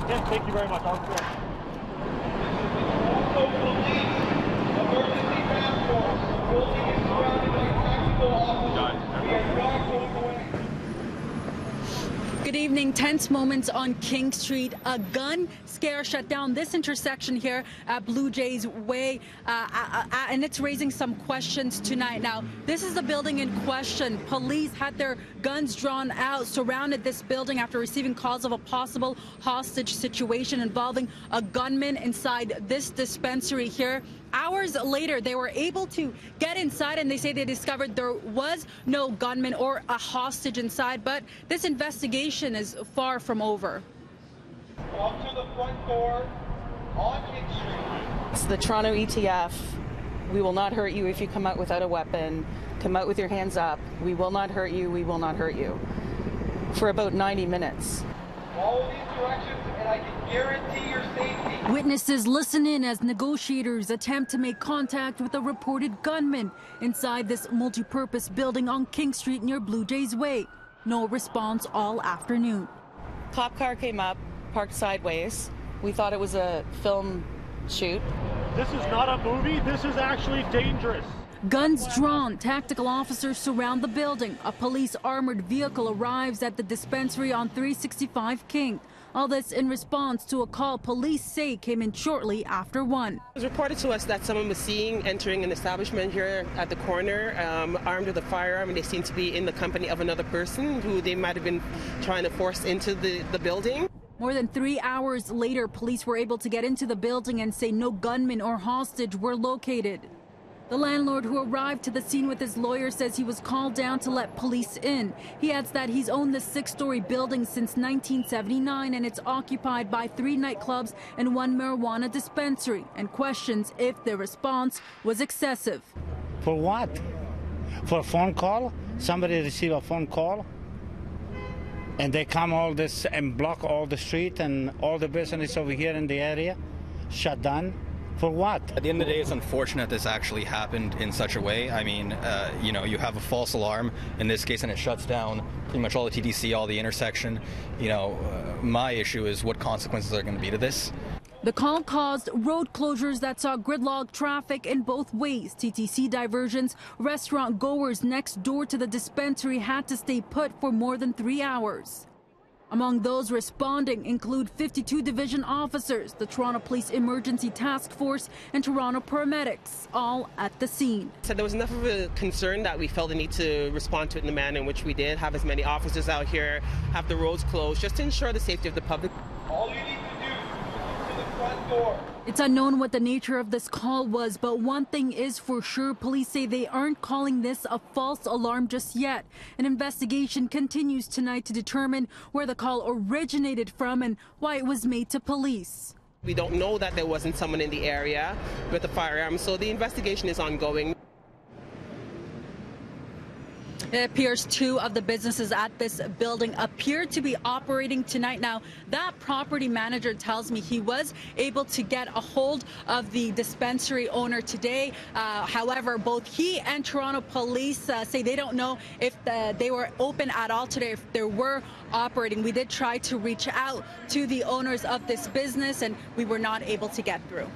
Yes, thank you very much. I'll go. Also, police, emergency task force. Building is surrounded by tactical officers. We are not going away. Good evening. Tense moments on King Street. A gun scare shut down this intersection here at Blue Jays Way, and it's raising some questions tonight. Now, this is the building in question. Police had their guns drawn out, surrounded this building after receiving calls of a possible hostage situation involving a gunman inside this dispensary here. Hours later, they were able to get inside, and they say they discovered there was no gunman or a hostage inside, but this investigation is far from over. Come to the front door on King Street. It's the Toronto ETF. We will not hurt you if you come out without a weapon. Come out with your hands up. We will not hurt you. We will not hurt you. For about 90 minutes. Follow these directions, and I can guarantee your safety. Witnesses listen in as negotiators attempt to make contact with a reported gunman inside this multi-purpose building on King Street near Blue Jays Way. No response all afternoon. Cop car came up, parked sideways. We thought it was a film shoot. This is not a movie. This is actually dangerous. Guns drawn, tactical officers surround the building. A police armored vehicle arrives at the dispensary on 365 King. All this in response to a call police say came in shortly after 1. It was reported to us that someone was seen entering an establishment here at the corner, armed with a firearm, and they seemed to be in the company of another person who they might have been trying to force into the building. More than 3 hours later, police were able to get into the building and say no gunman or hostage were located. The landlord who arrived to the scene with his lawyer says he was called down to let police in. He adds that he's owned the 6-story building since 1979 and it's occupied by 3 nightclubs and 1 marijuana dispensary, and questions if the response was excessive. For what? For a phone call? Somebody received a phone call and they come all this and block all the street and all the business over here in the area shut down? For what? At the end of the day, it's unfortunate this actually happened in such a way. I mean, you have a false alarm in this case, and it shuts down pretty much all the TTC, all the intersection. My issue is what consequences are going to be to this. The call caused road closures that saw gridlocked traffic in both ways. TTC diversions, restaurant goers next door to the dispensary had to stay put for more than 3 hours. Among those responding include 52 division officers, the Toronto Police Emergency Task Force, and Toronto paramedics, all at the scene. So there was enough of a concern that we felt the need to respond to it in the manner in which we did, have as many officers out here, have the roads closed, just to ensure the safety of the public. All you need to do is come to the front door. It's unknown what the nature of this call was, but one thing is for sure, police say they aren't calling this a false alarm just yet. An investigation continues tonight to determine where the call originated from and why it was made to police. We don't know that there wasn't someone in the area with a firearm, so the investigation is ongoing. It appears 2 of the businesses at this building appear to be operating tonight. Now, that property manager tells me he was able to get a hold of the dispensary owner today. However, both he and Toronto police say they don't know if they were open at all today, if they were operating. We did try to reach out to the owners of this business, and we were not able to get through.